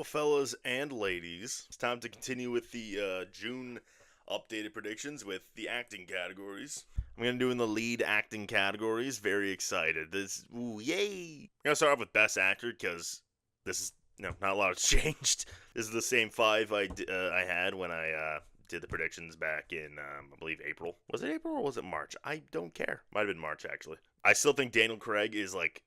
fellas and ladies. It's time to continue with the June updated predictions with the acting categories. I'm gonna do in the lead acting categories. Very excited. Yay! I'm gonna start off with Best Actor because this is not a lot has changed. This is the same five I had when I did the predictions back in I believe April. Was it April or was it March? I don't care. Might have been March actually. I still think Daniel Craig is like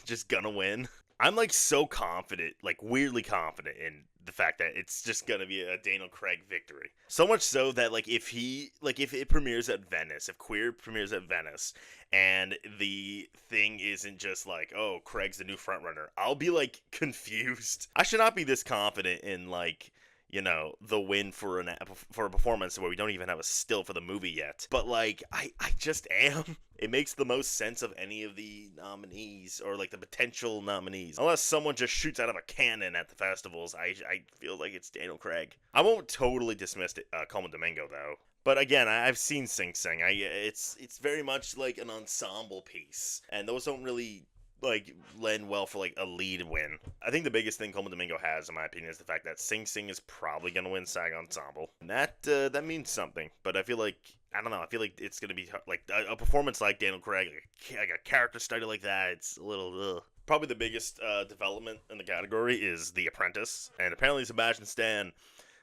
just gonna win. I'm like so confident, like weirdly confident in the fact that it's just gonna be a Daniel Craig victory. So much so that like if it premieres at Venice, if Queer premieres at Venice, and the thing isn't just like, oh, Craig's the new frontrunner, I'll be like confused. I should not be this confident in like, the win for a performance where we don't even have a still for the movie yet. But like, I just am. It makes the most sense of any of the nominees or like the potential nominees. Unless someone just shoots out of a cannon at the festivals, I feel like it's Daniel Craig. I won't totally dismiss Colman Domingo though. But again, I've seen Sing Sing. It's very much like an ensemble piece, and those don't really like lend well for like a lead win. I think the biggest thing Colman Domingo has, in my opinion, is the fact that Sing Sing is probably gonna win SAG Ensemble. And that means something. But I feel like I feel like it's gonna be like a performance like Daniel Craig, like a character study like that. It's a little ugh. Probably the biggest development in the category is The Apprentice, and apparently Sebastian Stan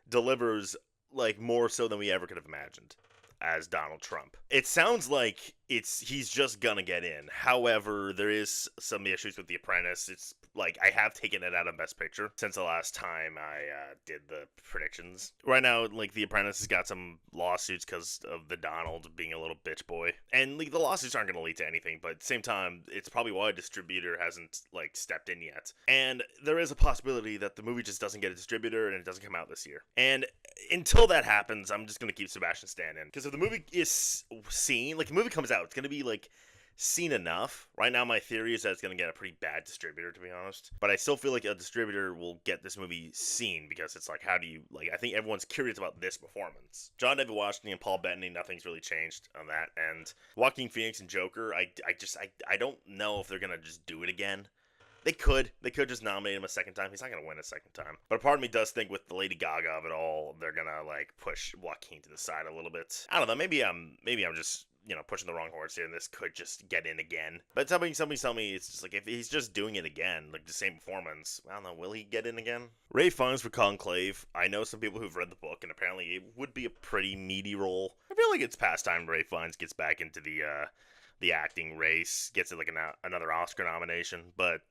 delivers like more so than we ever could have imagined as Donald Trump. It sounds like he's just gonna get in. However, there is some issues with The Apprentice. It's like I have taken it out of Best Picture since the last time I did the predictions. Right now, like The Apprentice has got some lawsuits because of the Donald being a little bitch boy, and like the lawsuits aren't gonna lead to anything. But at the same time, it's probably why a distributor hasn't like stepped in yet. And there is a possibility that the movie just doesn't get a distributor and it doesn't come out this year. And until that happens, I'm just gonna keep Sebastian Stan in, because if the movie is seen, like the movie comes out, it's gonna be like seen enough. Right now my theory is that it's going to get a pretty bad distributor, to be honest, but I still feel like a distributor will get this movie seen, because it's like, how do you, like, I think everyone's curious about this performance. John David Washington and Paul Bettany, nothing's really changed on that, and Joaquin Phoenix and Joker, I don't know if they're going to just do it again. They could just nominate him a second time. He's not going to win a second time. But a part of me does think with the Lady Gaga of it all, they're going to like push Joaquin to the side a little bit. I don't know, maybe I'm just pushing the wrong horse here, and this could just get in again. But somebody tell me it's just like, if he's just doing it again, like the same performance, I don't know, will he get in again? Ray Fiennes for Conclave. I know some people who've read the book, and apparently it would be a pretty meaty role. I feel like it's past time Ray Fiennes gets back into the acting race, gets it like another Oscar nomination, but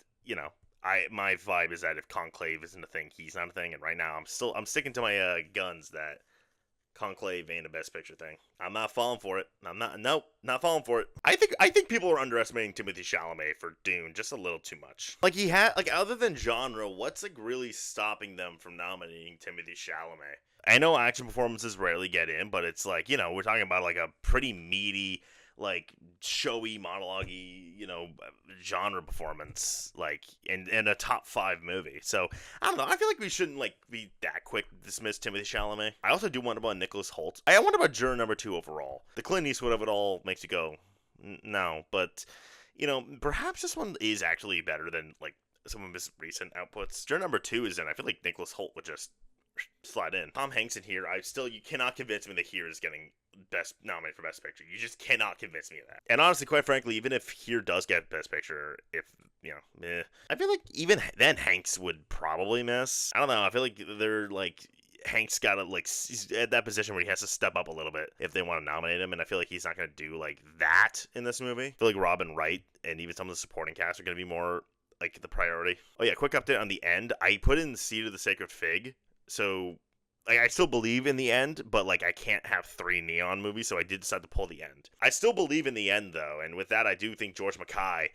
my vibe is that if Conclave isn't a thing, he's not a thing, and right now I'm sticking to my guns that Conclave ain't a Best Picture thing. I'm not falling for it. Not falling for it. I think people are underestimating Timothée Chalamet for Dune just a little too much. Like other than genre, what's like really stopping them from nominating Timothée Chalamet? I know action performances rarely get in, but it's like, we're talking about like a pretty meaty, like showy monologue-y, genre performance, like in a top 5 movie. So I don't know, I feel like we shouldn't like be that quick to dismiss Timothée Chalamet. I also do wonder about Nicholas Hoult. I wonder about juror number 2 overall. The Clint Eastwood of it all makes you go no, but perhaps this one is actually better than like some of his recent outputs. Juror number 2 is in. I feel like Nicholas Hoult would just slide in. Tom Hanks in Here, you cannot convince me that Here is getting nominated for Best Picture. You just cannot convince me of that. And honestly, quite frankly, even if Here does get Best Picture, I feel like even then Hanks would probably miss. I don't know. I feel like they're like, Hanks gotta like, he's at that position where he has to step up a little bit if they want to nominate him, and I feel like he's not gonna do like that in this movie. I feel like Robin Wright and even some of the supporting cast are gonna be more like the priority. Oh yeah, quick update on the end. I put in Seed of the Sacred Fig, so like, I still believe in the end, but like I can't have 3 Neon movies, so I did decide to pull the end. I still believe in the end though, and with that I do think George Mackay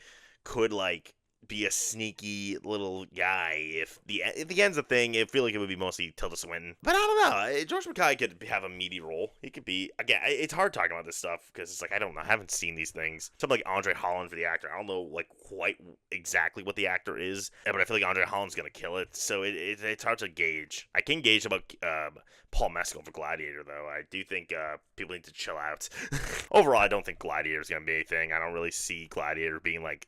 could like be a sneaky little guy. If the end's a thing, I feel like it would be mostly Tilda Swinton. But I don't know. George Mackay could have a meaty role. He could be, again, it's hard talking about this stuff because it's like, I don't know. I haven't seen these things. Something like Andre Holland for the actor. I don't know like quite exactly what the actor is, but I feel like Andre Holland's going to kill it. So it's hard to gauge. I can gauge about Paul Mescal for Gladiator, though. I do think people need to chill out. Overall, I don't think Gladiator is going to be anything. I don't really see Gladiator being like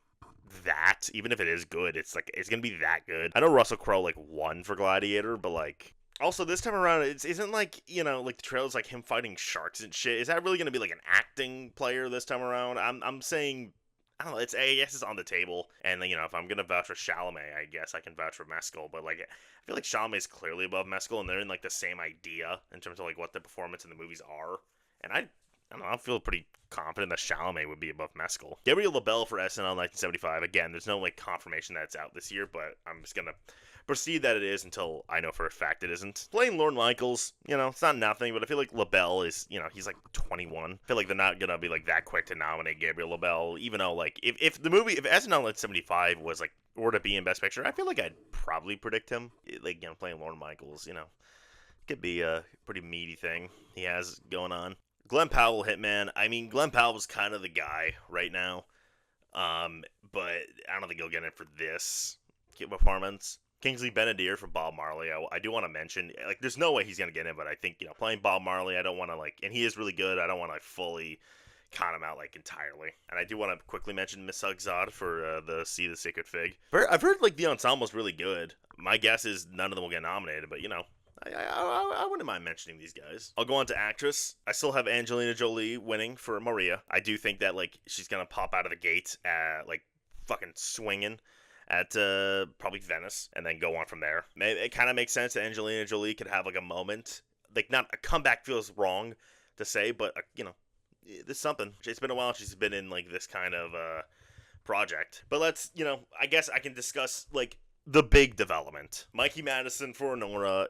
that. Even if it is good, it's like it's gonna be that good. I know Russell Crowe like won for Gladiator, but like also this time around, it isn't like like the trailer's like him fighting sharks and shit. Is that really gonna be like an acting player this time around? I'm saying. I don't know. I guess it's on the table, and if I'm gonna vouch for Chalamet, I guess I can vouch for Mescal. But like, I feel like Chalamet's clearly above Mescal, and they're in like the same idea in terms of like what the performance in the movies are. And I don't know. I feel pretty confident that Chalamet would be above Mescal. Gabriel LaBelle for SNL 1975. Again, there's no like confirmation that it's out this year, but I'm just gonna proceed that it is until I know for a fact it isn't. Playing Lorne Michaels, it's not nothing, but I feel like LaBelle is, he's like 21. I feel like they're not gonna be like that quick to nominate Gabriel LaBelle, even though like if SNL at 75 was like were to be in Best Picture, I feel like I'd probably predict him. Like playing Lorne Michaels, could be a pretty meaty thing he has going on. Glenn Powell, Hitman. I mean, Glenn Powell was kind of the guy right now, but I don't think he'll get it for this performance. Kingsley Ben-Adir for Bob Marley. I do want to mention, like, there's no way he's going to get in, but I think, playing Bob Marley, I don't want to, like, and he is really good. I don't want to, like, fully count him out, like, entirely. And I do want to quickly mention Miss Ugzad for the See the Sacred Fig. I've heard, like, the ensemble's really good. My guess is none of them will get nominated, but, I wouldn't mind mentioning these guys. I'll go on to actress. I still have Angelina Jolie winning for Maria. I do think that, like, she's going to pop out of the gate at, like, fucking swinging at probably Venice, and then go on from there. It kind of makes sense that Angelina Jolie could have like a moment, like not a comeback feels wrong to say, but there's something. It's been a while she's been in like this kind of project. But let's, I guess I can discuss like the big development. Mikey Madison for Honora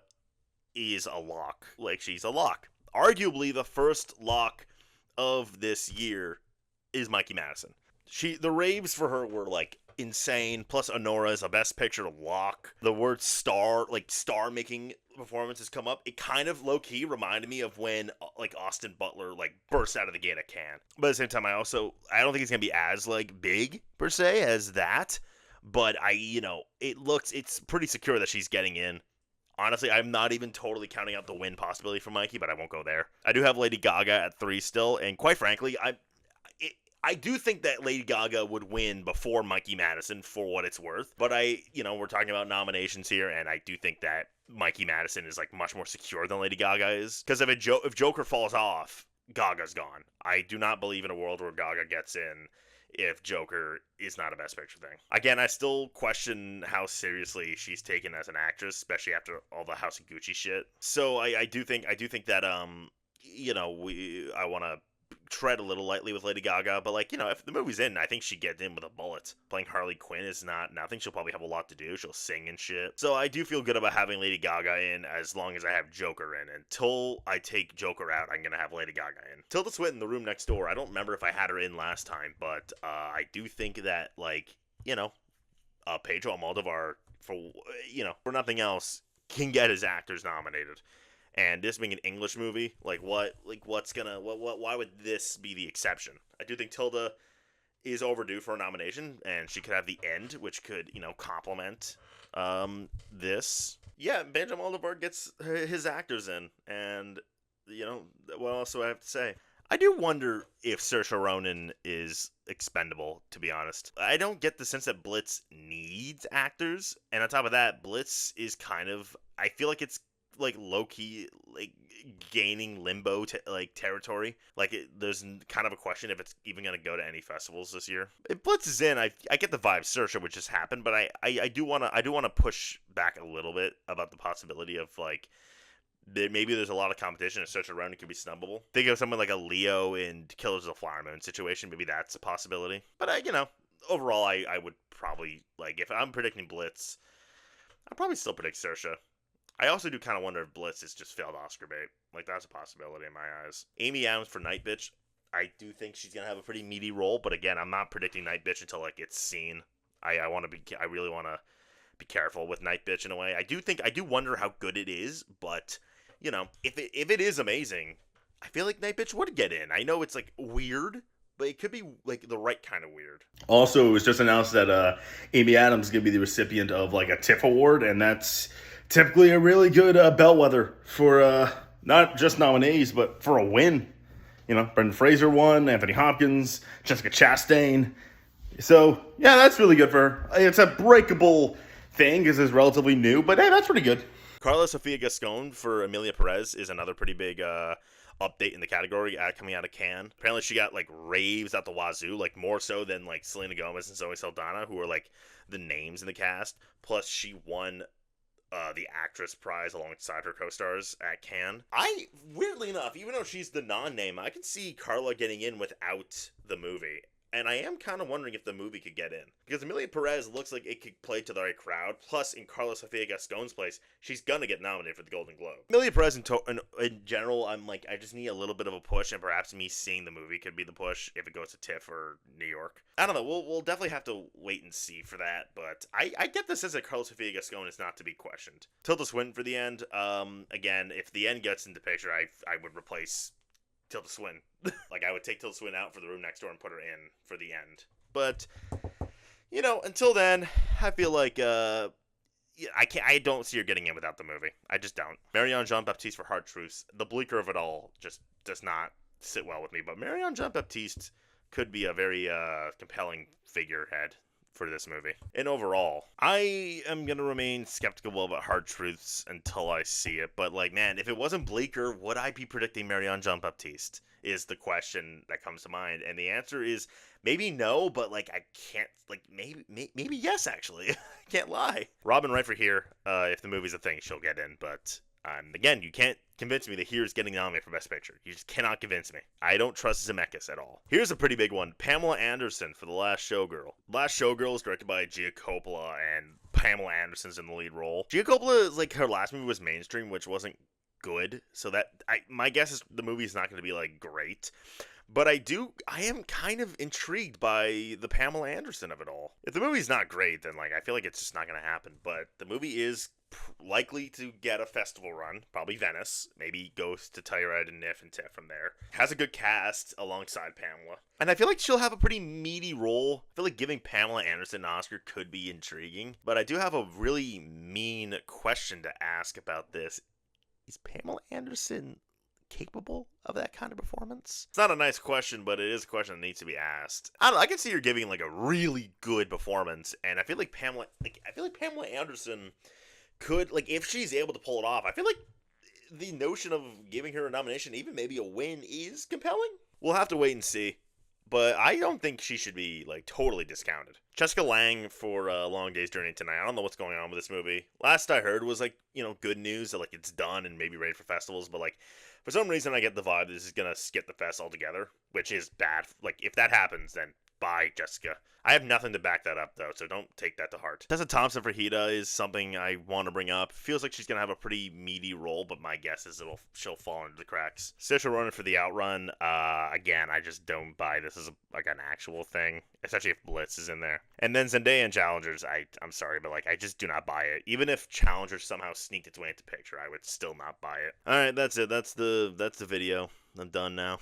is a lock. Like she's a lock. Arguably the first lock of this year is Mikey Madison. The raves for her were like insane. Plus, Honora is a Best Picture lock. The word star making performances come up. It kind of low key reminded me of when like Austin Butler like burst out of the gate at Cannes. But at the same time, I don't think it's gonna be as like big per se as that. But it's pretty secure that she's getting in. Honestly, I'm not even totally counting out the win possibility for Mikey, but I won't go there. I do have Lady Gaga at 3 still, and quite frankly, I do think that Lady Gaga would win before Mikey Madison for what it's worth. But we're talking about nominations here, and I do think that Mikey Madison is like much more secure than Lady Gaga is. Because if Joker falls off, Gaga's gone. I do not believe in a world where Gaga gets in if Joker is not a Best Picture thing. Again, I still question how seriously she's taken as an actress, especially after all the House of Gucci shit. So I do think that I want to tread a little lightly with Lady Gaga, but like, if the movie's in, I think she gets in with a bullet. Playing Harley Quinn is not nothing. She'll probably have a lot to do. She'll sing and shit. So I do feel good about having Lady Gaga in as long as I have Joker in. Until I take Joker out, I'm gonna have Lady Gaga in. Tilda Swinton, The Room Next Door. I don't remember if I had her in last time, but I do think that like, Pedro Almodovar for nothing else can get his actors nominated. And this being an English movie, why would this be the exception? I do think Tilda is overdue for a nomination, and she could have The End, which could, complement this. Yeah, Pedro Almodovar gets his actors in, and, what else do I have to say? I do wonder if Saoirse Ronan is expendable, to be honest. I don't get the sense that Blitz needs actors, and on top of that, Blitz is kind of, I feel like it's like low-key like gaining limbo territory. Like there's kind of a question if it's even going to go to any festivals this year. If Blitz is in, I get the vibe Saoirse would just happen, but I do want to push back a little bit about the possibility of like maybe there's a lot of competition and Saoirse Ronan could be snubbable. Think of someone like a Leo in Killers of the Flower Moon situation. Maybe that's a possibility. But overall I would probably, like, if I'm predicting Blitz, I'd probably still predict Saoirse. I also do kind of wonder if Blitz is just failed Oscar bait. Like, that's a possibility in my eyes. Amy Adams for Night Bitch. I do think she's going to have a pretty meaty role, but again, I'm not predicting Night Bitch until, like, it's seen. I really want to be careful with Night Bitch in a way. I do wonder how good it is, but, if it is amazing, I feel like Night Bitch would get in. I know it's, like, weird, but it could be, like, the right kind of weird. Also, it was just announced that Amy Adams is going to be the recipient of, like, a TIFF award, and that's typically a really good bellwether for not just nominees, but for a win. Brendan Fraser won, Anthony Hopkins, Jessica Chastain. So, yeah, that's really good for her. It's a breakable thing because it's relatively new, but hey, that's pretty good. Carla Sofia Gascon for Emilia Perez is another pretty big update in the category coming out of Cannes. Apparently, she got like raves at the wazoo, like more so than like Selena Gomez and Zoe Saldana, who are like the names in the cast. Plus, she won the actress prize alongside her co-stars at Cannes. Weirdly enough, even though she's the non-name, I can see Carla getting in without the movie. And I am kind of wondering if the movie could get in. Because Emilia Perez looks like it could play to the right crowd. Plus, in Carla Sofia Gascon's place, she's going to get nominated for the Golden Globe. Emilia Perez, in general, I'm like, I just need a little bit of a push. And perhaps me seeing the movie could be the push if it goes to TIFF or New York. I don't know. We'll definitely have to wait and see for that. But I get this as a Carla Sofia Gascon is not to be questioned. Tilda Swinton for the end. Again, if the end gets into the picture, I would replace Tilda Swinton. Like, I would take Tilda Swinton out for The Room Next Door and put her in for the end. But, you know, until then, I feel like, I don't see her getting in without the movie. I just don't. Marianne Jean-Baptiste for Hard Truths. The bleaker of it all just does not sit well with me. But Marianne Jean-Baptiste could be a very compelling figurehead for this movie. And overall, I am going to remain skeptical about Hard Truths until I see it. But, like, man, if it wasn't Bleecker, would I be predicting Marianne Jean-Baptiste? Is the question that comes to mind. And the answer is maybe no, but, like, I can't, like, maybe yes, actually. I can't lie. Robin Wright for Here, if the movie's a thing, she'll get in. But, again, you can't convince me that Here's getting nominated for Best Picture. You just cannot convince me. I don't trust Zemeckis at all. Here's a pretty big one. Pamela Anderson for The Last Showgirl. Last Showgirl is directed by Gia Coppola, and Pamela Anderson's in the lead role. Gia Coppola is, like, her last movie was mainstream, which wasn't good. So that, my guess is the movie is not going to be, like, great. But I am kind of intrigued by the Pamela Anderson of it all. If the movie's not great, then, like, I feel like it's just not going to happen. But the movie is likely to get a festival run, probably Venice, maybe goes to Telluride and NIF and TIFF from there. Has a good cast alongside Pamela. And I feel like she'll have a pretty meaty role. I feel like giving Pamela Anderson an Oscar could be intriguing. But I do have a really mean question to ask about this. Is Pamela Anderson capable of that kind of performance? It's not a nice question, but it is a question that needs to be asked. I don't know, I can see her giving like a really good performance, and I feel like Pamela Anderson could, like, if she's able to pull it off, I feel like the notion of giving her a nomination, even maybe a win, is compelling. We'll have to wait and see. But I don't think she should be, like, totally discounted. Jessica Lange for Long Day's Journey to Night. I don't know what's going on with this movie. Last I heard was, like, you know, good news that, like, it's done and maybe ready for festivals. But, like, for some reason I get the vibe this is going to skip the fest altogether, which is bad. Like, if that happens, then bye, Jessica. I have nothing to back that up, though, so don't take that to heart. Tessa Thompson for Hida is something I want to bring up. Feels like she's going to have a pretty meaty role, but my guess is she'll fall into the cracks. Saoirse Ronan for The Outrun. Again, I just don't buy this as an actual thing, especially if Blitz is in there. And then Zendaya and Challengers. I'm sorry, but, like, I just do not buy it. Even if Challengers somehow sneaked its way into the picture, I would still not buy it. All right, that's it. That's the video. I'm done now.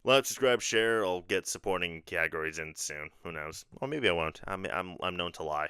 Like, subscribe, share. I'll get supporting categories in soon. Who knows? Or maybe I won't. I'm known to lie.